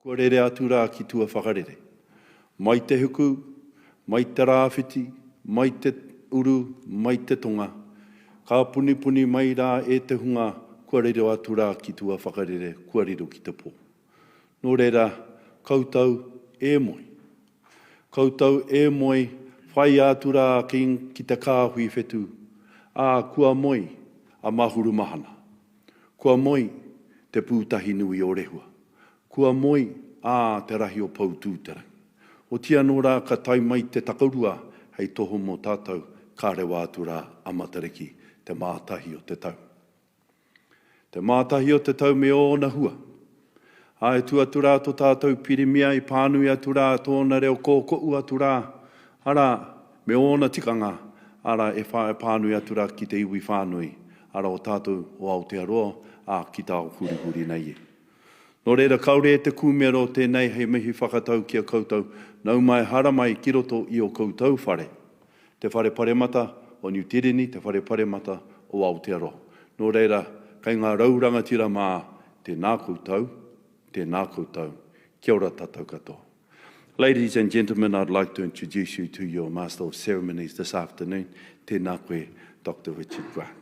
Kua rere atu rā ki tua whakarere. Mai te huku, mai te rāwhiti, mai te uru, mai te tonga. Ka puni puni mai rā e te hunga, kua rere atu rā ki tua whakarere, kua riro ki te pō. Nō reira, koutou e moi. Koutou e moi, whai atu rā ki te kāhui whetu. Kua moi, a mahuru mahana. Kua moi, te pūtahi nui o rehua. Kua moi, te rahi o pautūtera. O tia nō rā ka tai mai te takaurua, hei toho mō tātou, ka rewa atu rā amatariki, te mātahi o te tau. Te mātahi o te tau me ona hua. E tu atu rā tō tātou pirimia i pānui atu rā tōna reo kōkou atu rā. Ara, me ona tikanga, ara e pānui atu rā ki te iwi whānui. Ara o tātou o Aotearoa, ki tā o huri nei e. Nō reira kaore e te kūmero tēnei hei mihi whakatau ki a koutou, nau mai hara mai ki roto i o koutou whare. Te whare paremata o New Tirini, te whare paremata o Aotearoa. Nō reira, kei ngā raurangatira mā, tēnā koutou, kia ora tātou katoa. Ladies and gentlemen, I'd like to introduce you to your Master of Ceremonies this afternoon, tēnā koe, Dr. Richard Grant.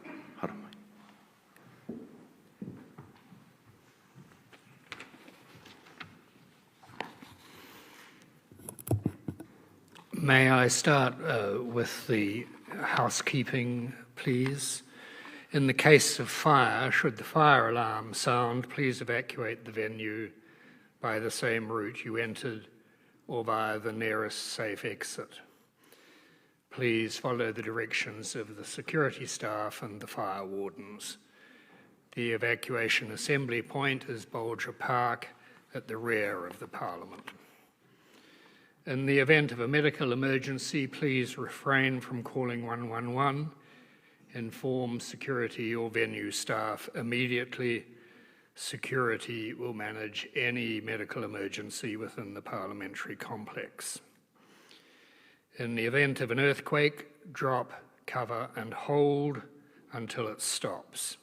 May I start with the housekeeping, please? In the case of fire, should the fire alarm sound, please evacuate the venue by the same route you entered or via the nearest safe exit. Please follow the directions of the security staff and the fire wardens. The evacuation assembly point is Bolger Park at the rear of the Parliament. In the event of a medical emergency, please refrain from calling 111. Inform security or venue staff immediately. Security will manage any medical emergency within the parliamentary complex. In the event of an earthquake, drop, cover and hold until it stops.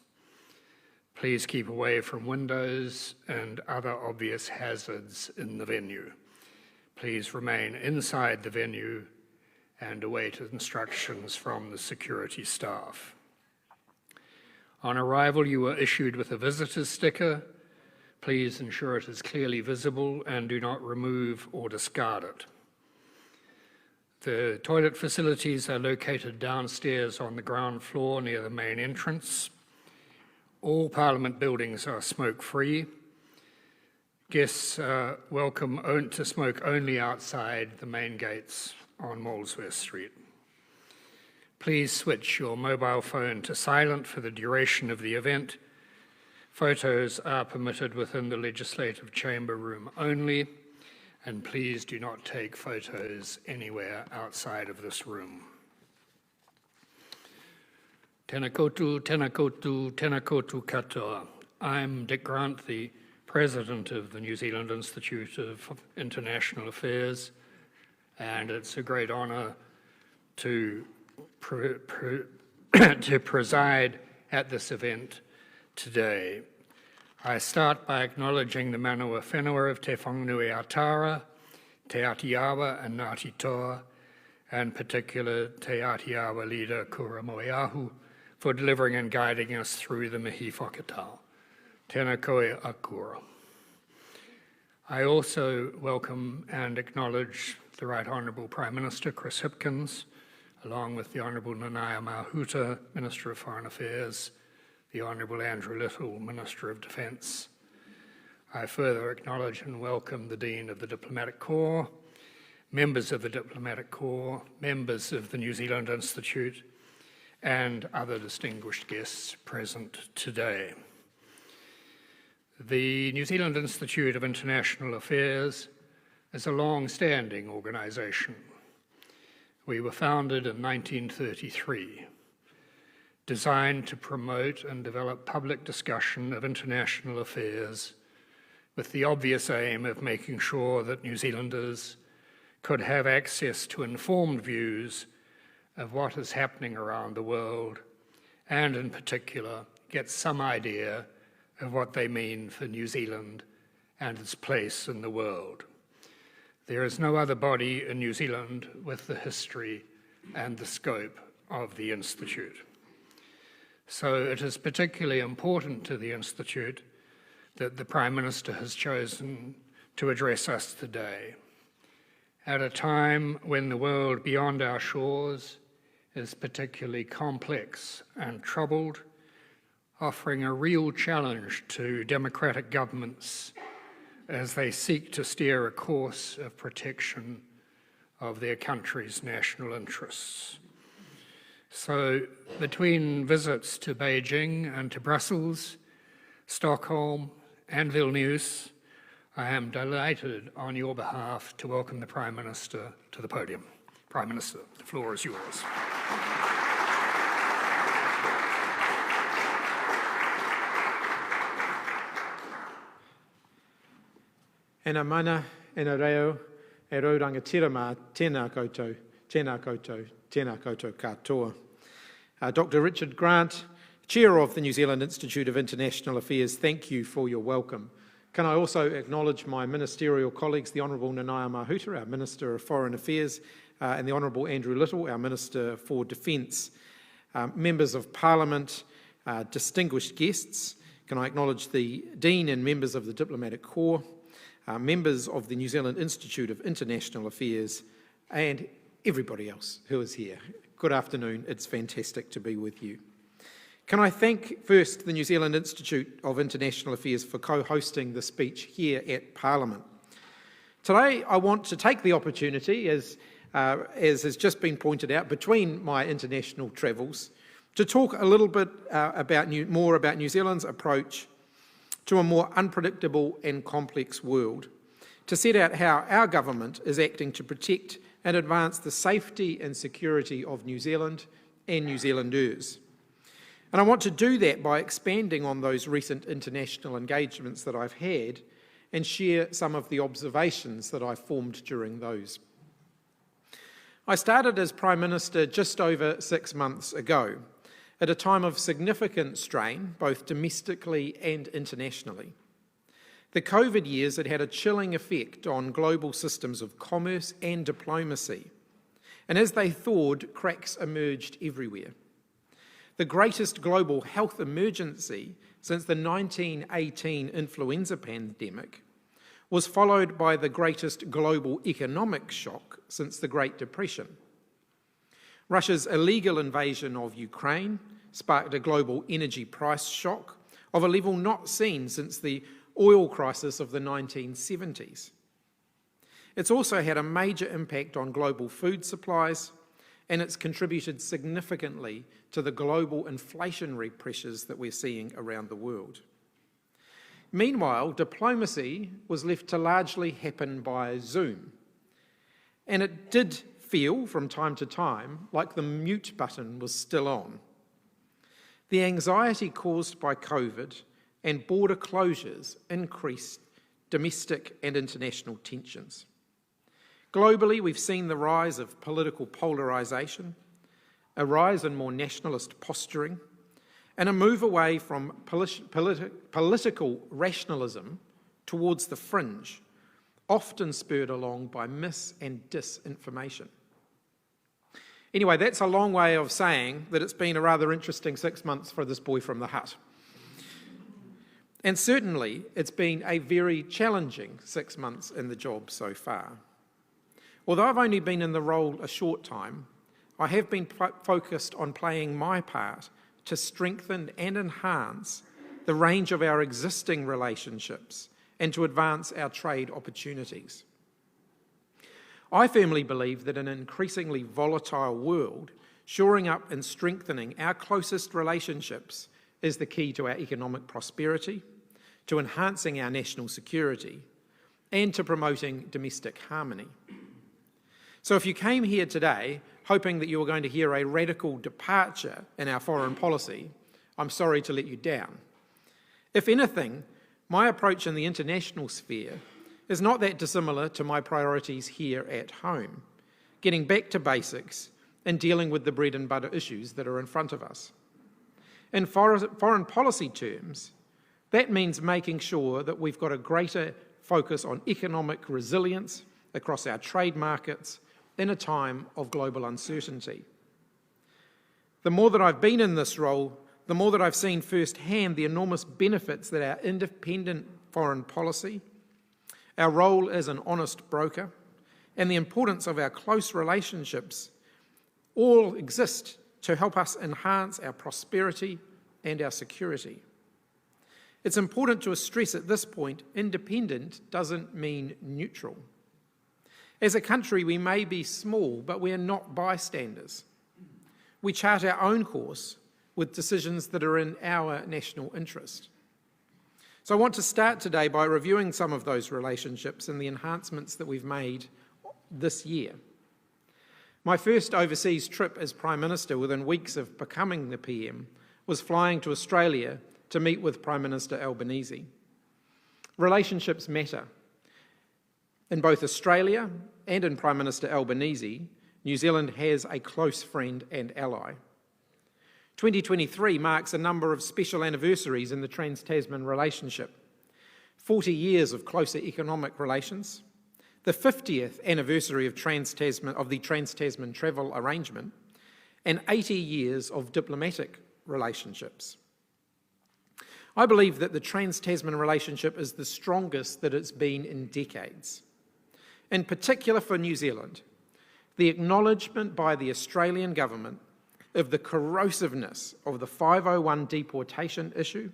Please keep away from windows and other obvious hazards in the venue. Please remain inside the venue and await instructions from the security staff. On arrival, you were issued with a visitor's sticker. Please ensure it is clearly visible and do not remove or discard it. The toilet facilities are located downstairs on the ground floor near the main entrance. All Parliament buildings are smoke-free. Guests are welcome to smoke only outside the main gates on Molesworth Street. Please switch your mobile phone to silent for the duration of the event. Photos are permitted within the Legislative Chamber room only, and please do not take photos anywhere outside of this room. Tēnā koutou, tēnā koutou, tēnā koutou katoa. I'm Dick Grant, the President of the New Zealand Institute of International Affairs, and it's a great honour to preside at this event today. I start by acknowledging the Manawa Whenua of Te Whanganui Atara, Te Atiawa and Ngāti Toa, and particular Te Atiawa leader Kura Moeahu for delivering and guiding us through the mihi whakatau. Tēnā koe akura. I also welcome and acknowledge the Right Honourable Prime Minister Chris Hipkins, along with the Honourable Nanaia Mahuta, Minister of Foreign Affairs, the Honourable Andrew Little, Minister of Defence. I further acknowledge and welcome the Dean of the Diplomatic Corps, members of the Diplomatic Corps, members of the New Zealand Institute, and other distinguished guests present today. The New Zealand Institute of International Affairs is a long-standing organisation. We were founded in 1933, designed to promote and develop public discussion of international affairs with the obvious aim of making sure that New Zealanders could have access to informed views of what is happening around the world, and in particular, get some idea of what they mean for New Zealand and its place in the world. There is no other body in New Zealand with the history and the scope of the Institute. So it is particularly important to the Institute that the Prime Minister has chosen to address us today, at a time when the world beyond our shores is particularly complex and troubled, offering a real challenge to democratic governments as they seek to steer a course of protection of their country's national interests. So between visits to Beijing and to Brussels, Stockholm and Vilnius, I am delighted on your behalf to welcome the Prime Minister to the podium. Prime Minister, the floor is yours. Ena mana, ena reo, e raurangatira mā, tēnā koutou, tēnā koutou, tēnā koutou katoa. Dr. Richard Grant, Chair of the New Zealand Institute of International Affairs, thank you for your welcome. Can I also acknowledge my ministerial colleagues, the Honourable Nanaia Mahuta, our Minister of Foreign Affairs, and the Honourable Andrew Little, our Minister for Defence. Members of Parliament, distinguished guests, can I acknowledge the Dean and members of the Diplomatic Corps, members of the New Zealand Institute of International Affairs, and everybody else who is here. Good afternoon, it's fantastic to be with you. Can I thank first the New Zealand Institute of International Affairs for co-hosting the speech here at Parliament. Today I want to take the opportunity, as has just been pointed out, between my international travels, to talk a little bit more about New Zealand's approach to a more unpredictable and complex world, to set out how our government is acting to protect and advance the safety and security of New Zealand and New Zealanders. And I want to do that by expanding on those recent international engagements that I've had and share some of the observations that I formed during those. I started as Prime Minister just over 6 months ago, at a time of significant strain, both domestically and internationally. The COVID years had had a chilling effect on global systems of commerce and diplomacy, and as they thawed, cracks emerged everywhere. The greatest global health emergency since the 1918 influenza pandemic was followed by the greatest global economic shock since the Great Depression. Russia's illegal invasion of Ukraine sparked a global energy price shock of a level not seen since the oil crisis of the 1970s. It's also had a major impact on global food supplies, and it's contributed significantly to the global inflationary pressures that we're seeing around the world. Meanwhile, diplomacy was left to largely happen by Zoom, and it did feel from time to time like the mute button was still on. The anxiety caused by COVID and border closures increased domestic and international tensions. Globally, we've seen the rise of political polarisation, a rise in more nationalist posturing, and a move away from political rationalism towards the fringe, often spurred along by mis- and disinformation. Anyway, that's a long way of saying that it's been a rather interesting 6 months for this boy from the hut. And certainly, it's been a very challenging 6 months in the job so far. Although I've only been in the role a short time, I have been focused on playing my part to strengthen and enhance the range of our existing relationships and to advance our trade opportunities. I firmly believe that in an increasingly volatile world, shoring up and strengthening our closest relationships is the key to our economic prosperity, to enhancing our national security, and to promoting domestic harmony. So if you came here today hoping that you were going to hear a radical departure in our foreign policy, I'm sorry to let you down. If anything, my approach in the international sphere is not that dissimilar to my priorities here at home, getting back to basics and dealing with the bread and butter issues that are in front of us. In foreign policy terms, That means making sure that we've got a greater focus on economic resilience across our trade markets in a time of global uncertainty. The more that I've been in this role, the more that I've seen firsthand the enormous benefits that our independent foreign policy, our role as an honest broker, and the importance of our close relationships all exist to help us enhance our prosperity and our security. It's important to stress at this point, independent doesn't mean neutral. As a country, we may be small, but we are not bystanders. We chart our own course with decisions that are in our national interest. So I want to start today by reviewing some of those relationships and the enhancements that we've made this year. My first overseas trip as Prime Minister within weeks of becoming the PM was flying to Australia to meet with Prime Minister Albanese. Relationships matter. In both Australia and in Prime Minister Albanese, New Zealand has a close friend and ally. 2023 marks a number of special anniversaries in the Trans-Tasman relationship. 40 years of closer economic relations, the 50th anniversary of the Trans-Tasman travel arrangement, and 80 years of diplomatic relationships. I believe that the Trans-Tasman relationship is the strongest that it's been in decades. In particular for New Zealand, the acknowledgement by the Australian government of the corrosiveness of the 501 deportation issue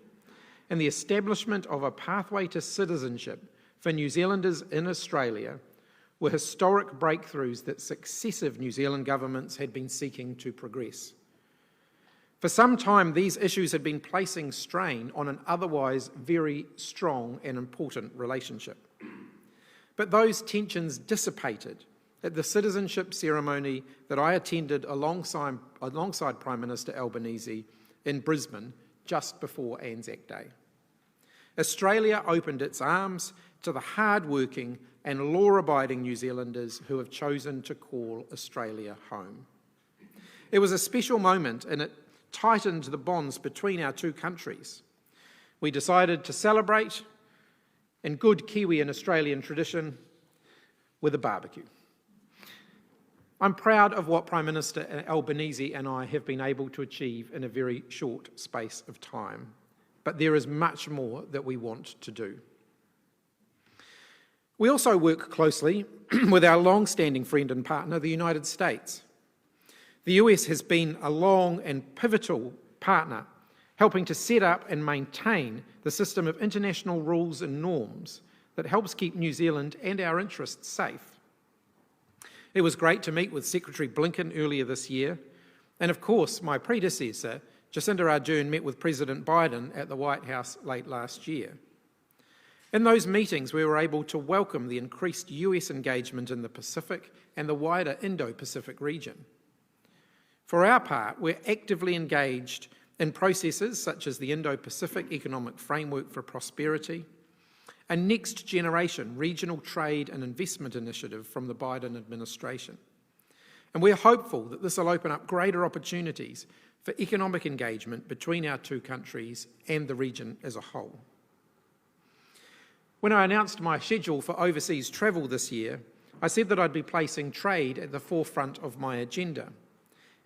and the establishment of a pathway to citizenship for New Zealanders in Australia were historic breakthroughs that successive New Zealand governments had been seeking to progress. For some time, these issues had been placing strain on an otherwise very strong and important relationship. But those tensions dissipated at the citizenship ceremony that I attended alongside Prime Minister Albanese in Brisbane just before Anzac Day. Australia opened its arms to the hard-working and law-abiding New Zealanders who have chosen to call Australia home. It was a special moment and it tightened the bonds between our two countries. We decided to celebrate in good Kiwi and Australian tradition with a barbecue. I'm proud of what Prime Minister Albanese and I have been able to achieve in a very short space of time, but there is much more that we want to do. We also work closely with our long-standing friend and partner, the United States. The US has been a long and pivotal partner, helping to set up and maintain the system of international rules and norms that helps keep New Zealand and our interests safe. It was great to meet with Secretary Blinken earlier this year, and of course my predecessor, Jacinda Ardern, met with President Biden at the White House late last year. In those meetings, we were able to welcome the increased US engagement in the Pacific and the wider Indo-Pacific region. For our part, we're actively engaged in processes such as the Indo-Pacific Economic Framework for Prosperity, a next-generation regional trade and investment initiative from the Biden administration. And we're hopeful that this will open up greater opportunities for economic engagement between our two countries and the region as a whole. When I announced my schedule for overseas travel this year, I said that I'd be placing trade at the forefront of my agenda.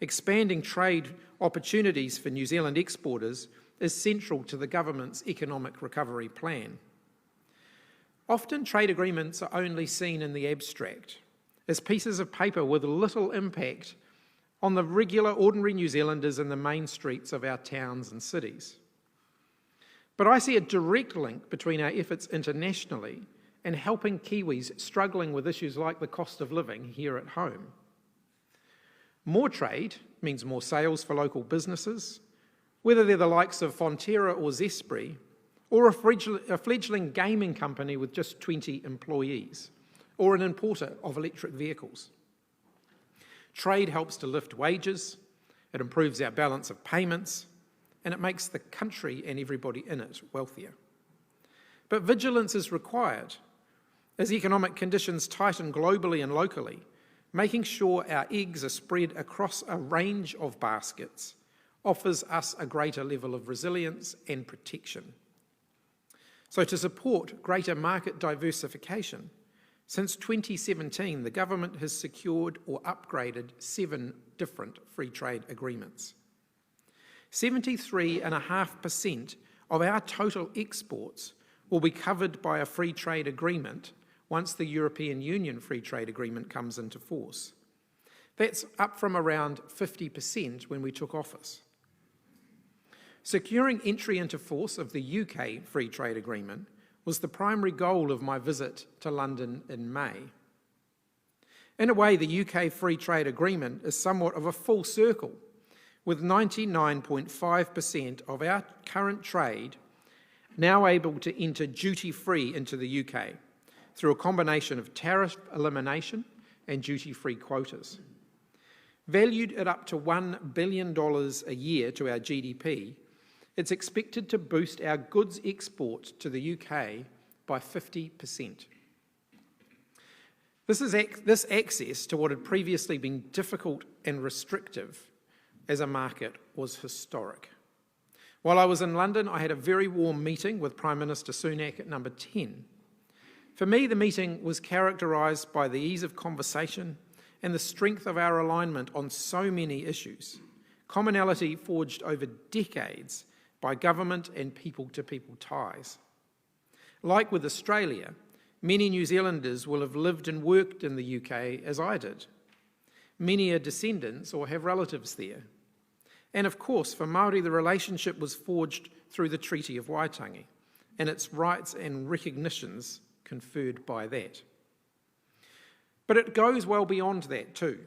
Expanding trade opportunities for New Zealand exporters is central to the government's economic recovery plan. Often trade agreements are only seen in the abstract, as pieces of paper with little impact on the regular, ordinary New Zealanders in the main streets of our towns and cities. But I see a direct link between our efforts internationally and helping Kiwis struggling with issues like the cost of living here at home. More trade means more sales for local businesses, whether they're the likes of Fonterra or Zespri, or a fledgling gaming company with just 20 employees, or an importer of electric vehicles. Trade helps to lift wages, it improves our balance of payments, and it makes the country and everybody in it wealthier. But vigilance is required as economic conditions tighten globally and locally. Making sure our eggs are spread across a range of baskets offers us a greater level of resilience and protection. So to support greater market diversification, since 2017, the government has secured or upgraded 7 different free trade agreements. 73.5% of our total exports will be covered by a free trade agreement once the European Union Free Trade Agreement comes into force. That's up from around 50% when we took office. Securing entry into force of the UK Free Trade Agreement was the primary goal of my visit to London in May. In a way, the UK Free Trade Agreement is somewhat of a full circle, with 99.5% of our current trade now able to enter duty-free into the UK through a combination of tariff elimination and duty-free quotas. Valued at up to $1 billion a year to our GDP, it's expected to boost our goods export to the UK by 50%. This access to what had previously been difficult and restrictive as a market was historic. While I was in London, I had a very warm meeting with Prime Minister Sunak at number 10. For me, the meeting was characterised by the ease of conversation and the strength of our alignment on so many issues, commonality forged over decades by government and people-to-people ties. Like with Australia, many New Zealanders will have lived and worked in the UK as I did. Many are descendants or have relatives there. And of course, for Māori, the relationship was forged through the Treaty of Waitangi and its rights and recognitions conferred by that. But it goes well beyond that too.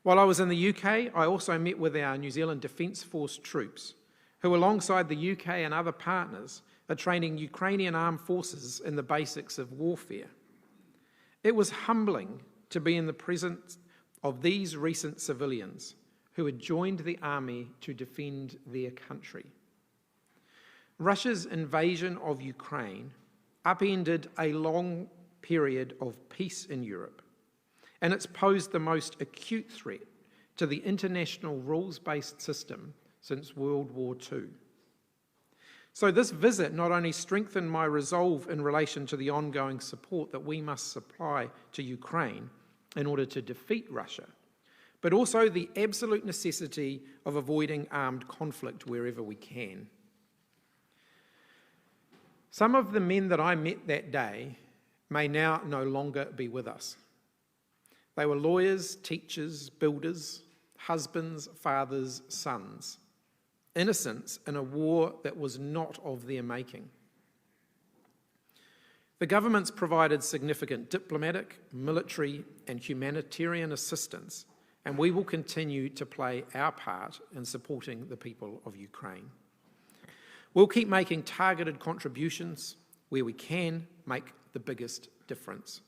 While I was in the UK, I also met with our New Zealand Defence Force troops, who alongside the UK and other partners are training Ukrainian armed forces in the basics of warfare. It was humbling to be in the presence of these recent civilians who had joined the army to defend their country. Russia's invasion of Ukraine upended a long period of peace in Europe, and it's posed the most acute threat to the international rules-based system since World War II. So this visit not only strengthened my resolve in relation to the ongoing support that we must supply to Ukraine in order to defeat Russia, but also the absolute necessity of avoiding armed conflict wherever we can. Some of the men that I met that day may now no longer be with us. They were lawyers, teachers, builders, husbands, fathers, sons, innocents in a war that was not of their making. The government's provided significant diplomatic, military, and humanitarian assistance, and we will continue to play our part in supporting the people of Ukraine. We'll keep making targeted contributions where we can make the biggest difference.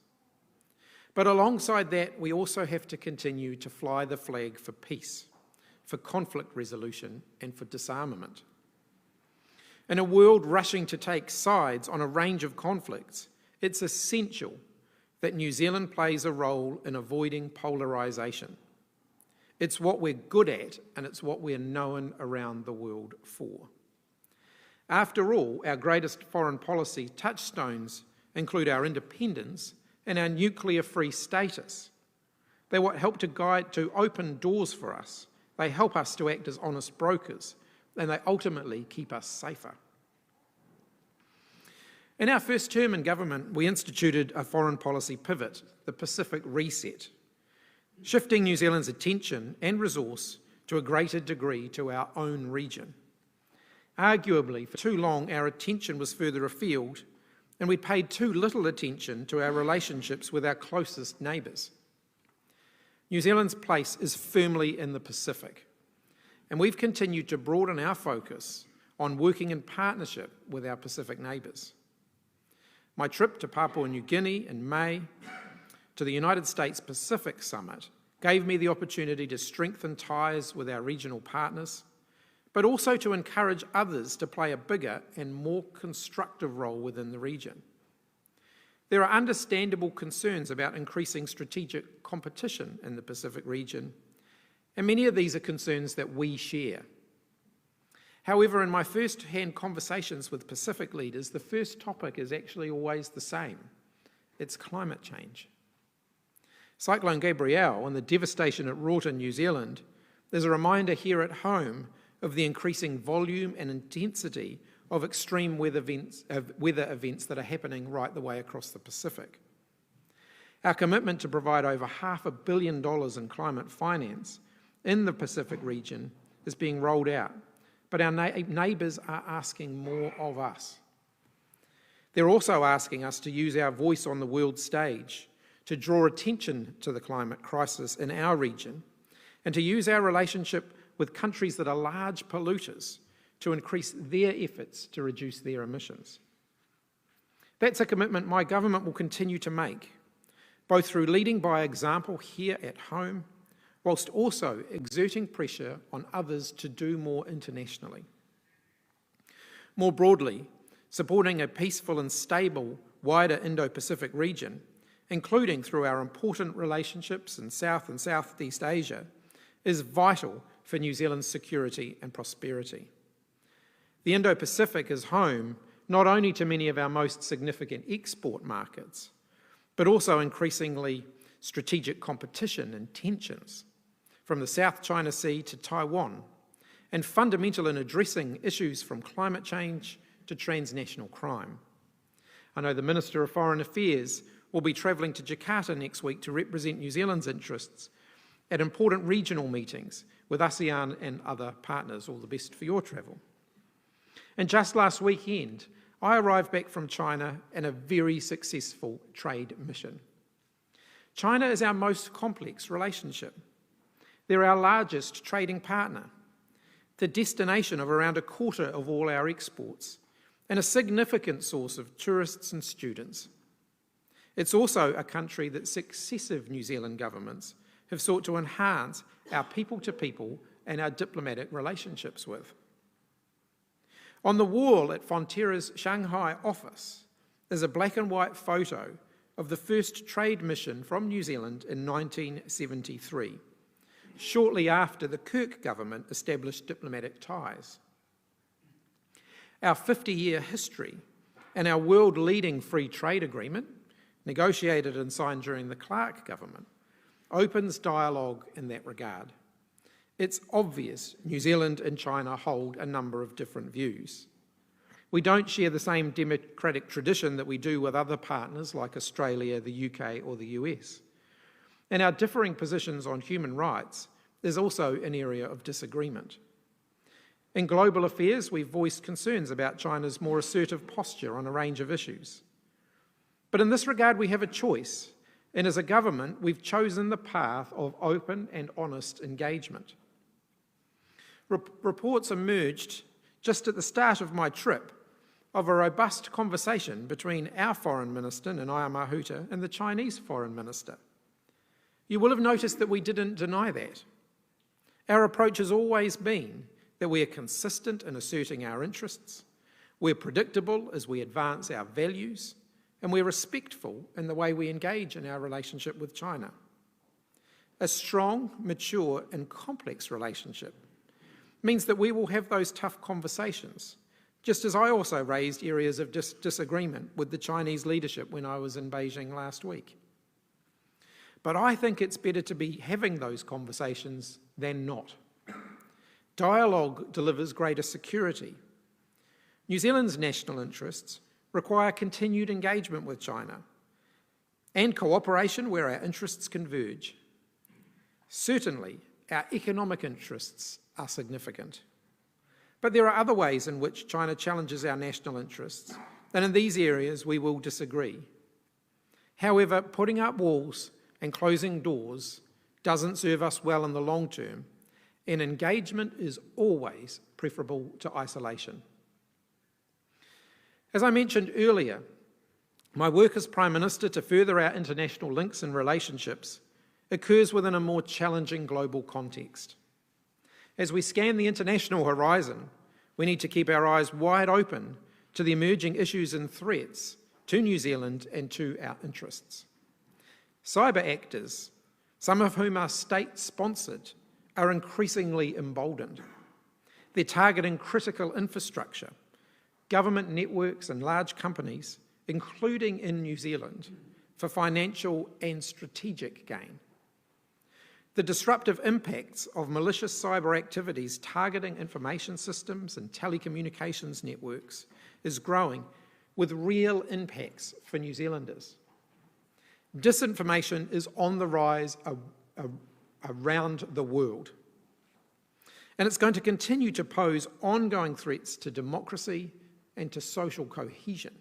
But alongside that, we also have to continue to fly the flag for peace, for conflict resolution, and for disarmament. In a world rushing to take sides on a range of conflicts, it's essential that New Zealand plays a role in avoiding polarisation. It's what we're good at, and it's what we're known around the world for. After all, our greatest foreign policy touchstones include our independence and our nuclear-free status. They're what help to open doors for us. They help us to act as honest brokers, and they ultimately keep us safer. In our first term in government, we instituted a foreign policy pivot, the Pacific Reset, shifting New Zealand's attention and resource to a greater degree to our own region. Arguably, for too long, our attention was further afield, and we paid too little attention to our relationships with our closest neighbours. New Zealand's place is firmly in the Pacific, and we've continued to broaden our focus on working in partnership with our Pacific neighbours. My trip to Papua New Guinea in May, to the United States Pacific Summit, gave me the opportunity to strengthen ties with our regional partners, but also to encourage others to play a bigger and more constructive role within the region. There are understandable concerns about increasing strategic competition in the Pacific region, and many of these are concerns that we share. However, in my first-hand conversations with Pacific leaders, the first topic is actually always the same. It's climate change. Cyclone Gabrielle and the devastation it wrought in New Zealand is a reminder here at home of the increasing volume and intensity of extreme weather events that are happening right the way across the Pacific. Our commitment to provide over $500 million in climate finance in the Pacific region is being rolled out, but our neighbours are asking more of us. They're also asking us to use our voice on the world stage to draw attention to the climate crisis in our region and to use our relationship with countries that are large polluters to increase their efforts to reduce their emissions. That's a commitment my government will continue to make, both through leading by example here at home, whilst also exerting pressure on others to do more internationally. More broadly, supporting a peaceful and stable wider Indo-Pacific region, including through our important relationships in South and Southeast Asia, is vital for New Zealand's security and prosperity. The Indo-Pacific is home not only to many of our most significant export markets, but also increasingly strategic competition and tensions, from the South China Sea to Taiwan, and fundamental in addressing issues from climate change to transnational crime. I know the Minister of Foreign Affairs will be travelling to Jakarta next week to represent New Zealand's interests at important regional meetings with ASEAN and other partners. All the best for your travel. And just last weekend, I arrived back from China in a very successful trade mission. China is our most complex relationship. They're our largest trading partner, the destination of around a quarter of all our exports, and a significant source of tourists and students. It's also a country that successive New Zealand governments have sought to enhance our people-to-people and our diplomatic relationships with. On the wall at Fonterra's Shanghai office is a black and white photo of the first trade mission from New Zealand in 1973, shortly after the Kirk government established diplomatic ties. Our 50-year history and our world-leading free trade agreement, negotiated and signed during the Clark government, opens dialogue in that regard. It's obvious New Zealand and China hold a number of different views. We don't share the same democratic tradition that we do with other partners like Australia, the UK or the US. And our differing positions on human rights is also an area of disagreement. In global affairs, we've voiced concerns about China's more assertive posture on a range of issues. But in this regard, we have a choice, and as a government, we've chosen the path of open and honest engagement. Reports emerged just at the start of my trip of a robust conversation between our Foreign Minister, Nanaia Mahuta, and the Chinese Foreign Minister. You will have noticed that we didn't deny that. Our approach has always been that we are consistent in asserting our interests, we're predictable as we advance our values, and we're respectful in the way we engage in our relationship with China. A strong, mature, and complex relationship means that we will have those tough conversations, just as I also raised areas of disagreement with the Chinese leadership when I was in Beijing last week. But I think it's better to be having those conversations than not. Dialogue delivers greater security. New Zealand's national interests require continued engagement with China and cooperation where our interests converge. Certainly, our economic interests are significant. But there are other ways in which China challenges our national interests, and in these areas we will disagree. However, putting up walls and closing doors doesn't serve us well in the long term, and engagement is always preferable to isolation. As I mentioned earlier, my work as Prime Minister to further our international links and relationships occurs within a more challenging global context. As we scan the international horizon, we need to keep our eyes wide open to the emerging issues and threats to New Zealand and to our interests. Cyber actors, some of whom are state-sponsored, are increasingly emboldened. They're targeting critical infrastructure, government networks and large companies, including in New Zealand, for financial and strategic gain. The disruptive impacts of malicious cyber activities targeting information systems and telecommunications networks is growing, with real impacts for New Zealanders. Disinformation is on the rise around the world, and it's going to continue to pose ongoing threats to democracy and to social cohesion.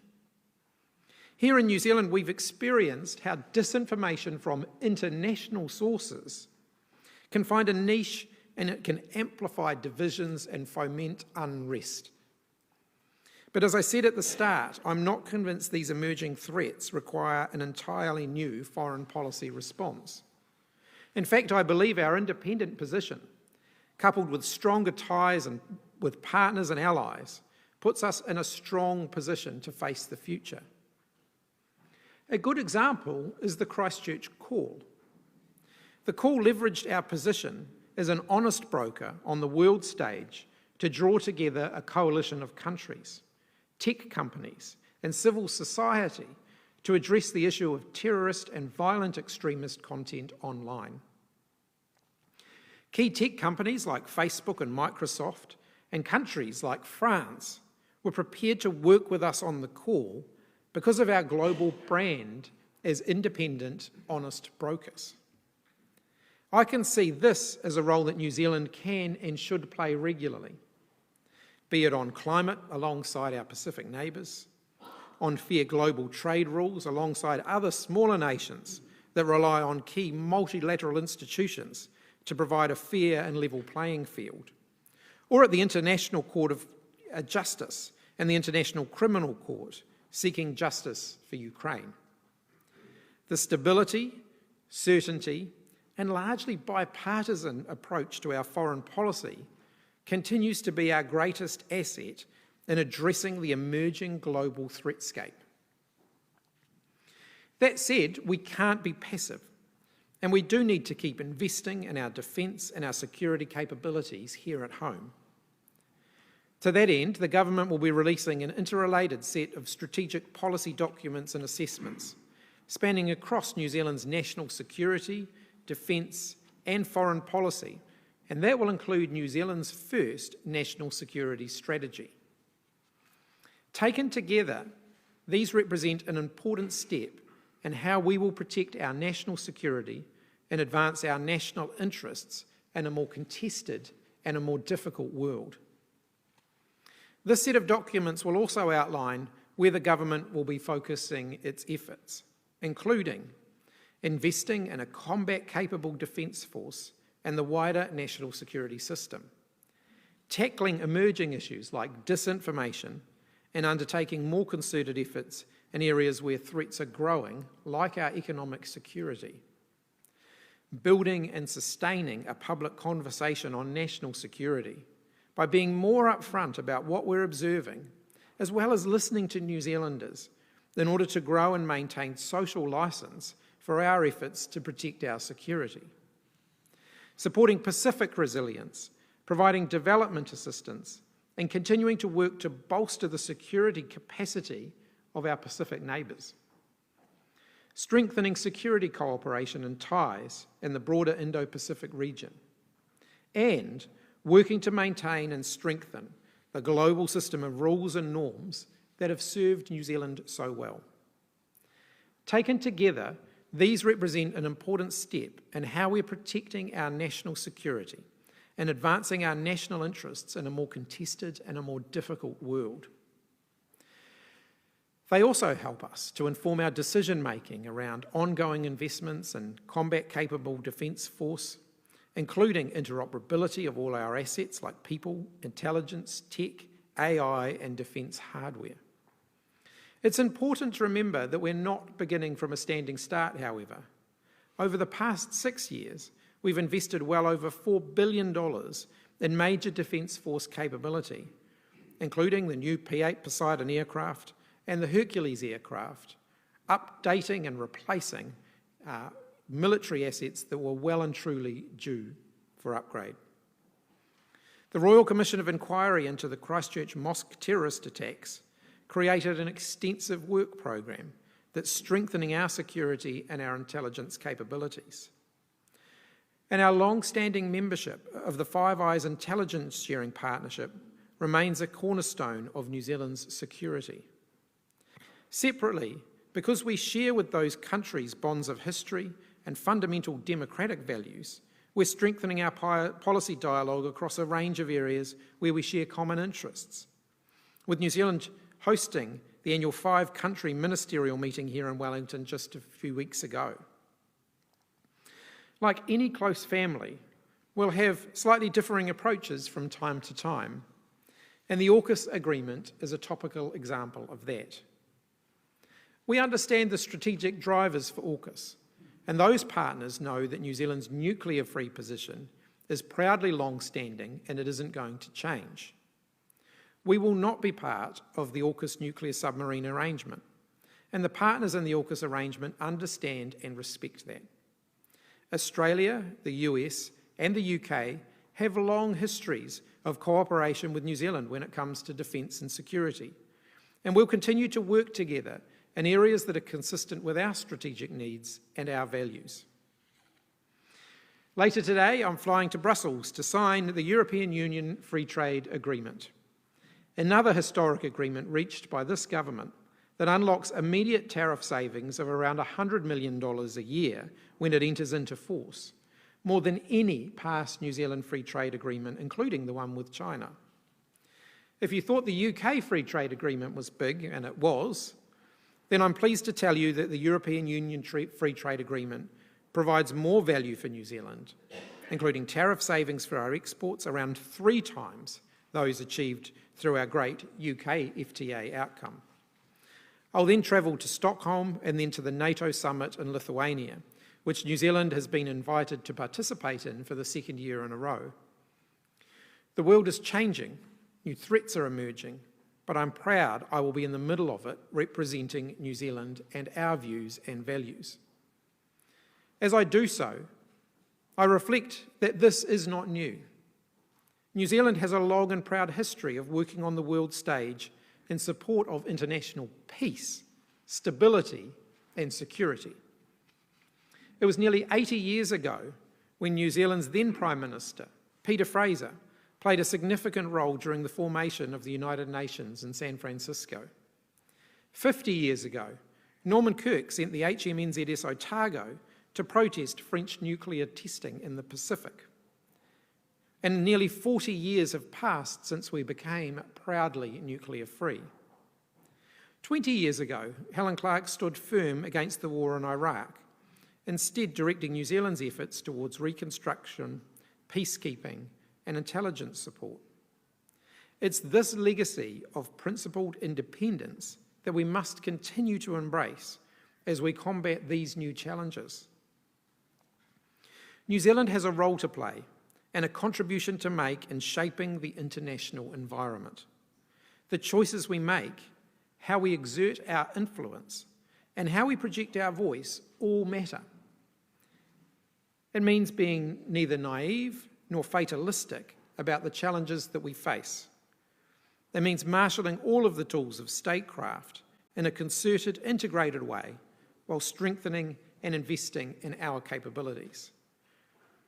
Here in New Zealand, we've experienced how disinformation from international sources can find a niche, and it can amplify divisions and foment unrest. But as I said at the start, I'm not convinced these emerging threats require an entirely new foreign policy response. In fact, I believe our independent position, coupled with stronger ties and with partners and allies, puts us in a strong position to face the future. A good example is the Christchurch call. The call leveraged our position as an honest broker on the world stage to draw together a coalition of countries, tech companies, and civil society to address the issue of terrorist and violent extremist content online. Key tech companies like Facebook and Microsoft, and countries like France, were prepared to work with us on the call because of our global brand as independent, honest brokers. I can see this as a role that New Zealand can and should play regularly, be it on climate alongside our Pacific neighbours, on fair global trade rules alongside other smaller nations that rely on key multilateral institutions to provide a fair and level playing field, or at the International Court of Justice and the International Criminal Court seeking justice for Ukraine. The stability, certainty, and largely bipartisan approach to our foreign policy continues to be our greatest asset in addressing the emerging global threatscape. That said, we can't be passive, and we do need to keep investing in our defence and our security capabilities here at home. To that end, the government will be releasing an interrelated set of strategic policy documents and assessments spanning across New Zealand's national security, defence and foreign policy, and that will include New Zealand's first national security strategy. Taken together, these represent an important step in how we will protect our national security and advance our national interests in a more contested and a more difficult world. This set of documents will also outline where the government will be focusing its efforts, including investing in a combat-capable defence force and the wider national security system, tackling emerging issues like disinformation and undertaking more concerted efforts in areas where threats are growing, like our economic security, building and sustaining a public conversation on national security by being more upfront about what we're observing, as well as listening to New Zealanders in order to grow and maintain social licence for our efforts to protect our security. Supporting Pacific resilience, providing development assistance, and continuing to work to bolster the security capacity of our Pacific neighbours. Strengthening security cooperation and ties in the broader Indo-Pacific region. And working to maintain and strengthen the global system of rules and norms that have served New Zealand so well. Taken together, these represent an important step in how we're protecting our national security and advancing our national interests in a more contested and a more difficult world. They also help us to inform our decision-making around ongoing investments in combat-capable defence force, including interoperability of all our assets like people, intelligence, tech, AI and defence hardware. It's important to remember that we're not beginning from a standing start, however. Over the past 6 years, we've invested well over $4 billion in major Defence Force capability, including the new P-8 Poseidon aircraft and the Hercules aircraft, updating and replacing military assets that were well and truly due for upgrade. The Royal Commission of Inquiry into the Christchurch mosque terrorist attacks created an extensive work program that's strengthening our security and our intelligence capabilities. And our long-standing membership of the Five Eyes Intelligence Sharing Partnership remains a cornerstone of New Zealand's security. Separately, because we share with those countries bonds of history and fundamental democratic values, we're strengthening our policy dialogue across a range of areas where we share common interests. With New Zealand hosting the annual 5-country ministerial meeting here in Wellington just a few weeks ago. Like any close family, we'll have slightly differing approaches from time to time, and the AUKUS agreement is a topical example of that. We understand the strategic drivers for AUKUS, and those partners know that New Zealand's nuclear-free position is proudly long-standing and it isn't going to change. We will not be part of the AUKUS nuclear submarine arrangement, and the partners in the AUKUS arrangement understand and respect that. Australia, the US, and the UK have long histories of cooperation with New Zealand when it comes to defence and security, and we'll continue to work together in areas that are consistent with our strategic needs and our values. Later today, I'm flying to Brussels to sign the European Union Free Trade Agreement, another historic agreement reached by this government that unlocks immediate tariff savings of around $100 million a year when it enters into force, more than any past New Zealand free trade agreement, including the one with China. If you thought the UK free trade agreement was big, and it was, then I'm pleased to tell you that the European Union Free Trade Agreement provides more value for New Zealand, including tariff savings for our exports around 3 times those achieved through our great UK FTA outcome. I'll then travel to Stockholm and then to the Nato summit in Lithuania, which New Zealand has been invited to participate in for the 2nd year in a row. The world is changing, new threats are emerging, but I'm proud I will be in the middle of it, representing New Zealand and our views and values. As I do so, I reflect that this is not new. New Zealand has a long and proud history of working on the world stage in support of international peace, stability, and security. It was nearly 80 years ago when New Zealand's then Prime Minister, Peter Fraser, played a significant role during the formation of the United Nations in San Francisco. 50 years ago, Norman Kirk sent the HMNZS Otago to protest French nuclear testing in the Pacific. And nearly 40 years have passed since we became proudly nuclear-free. 20 years ago, Helen Clark stood firm against the war in Iraq, instead directing New Zealand's efforts towards reconstruction, peacekeeping, and intelligence support. It's this legacy of principled independence that we must continue to embrace as we combat these new challenges. New Zealand has a role to play and a contribution to make in shaping the international environment. The choices we make, how we exert our influence, and how we project our voice all matter. It means being neither naive nor fatalistic about the challenges that we face. It means marshalling all of the tools of statecraft in a concerted, integrated way while strengthening and investing in our capabilities.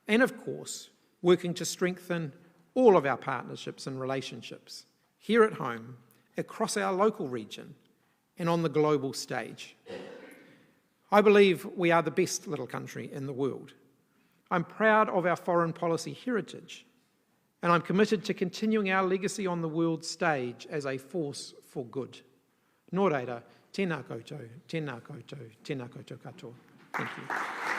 And of course, working to strengthen all of our partnerships and relationships, here at home, across our local region, and on the global stage. I believe we are the best little country in the world. I'm proud of our foreign policy heritage, and I'm committed to continuing our legacy on the world stage as a force for good. Nō reira, tēnā koutou, tēnā koutou, tēnā koutou katoa. Thank you.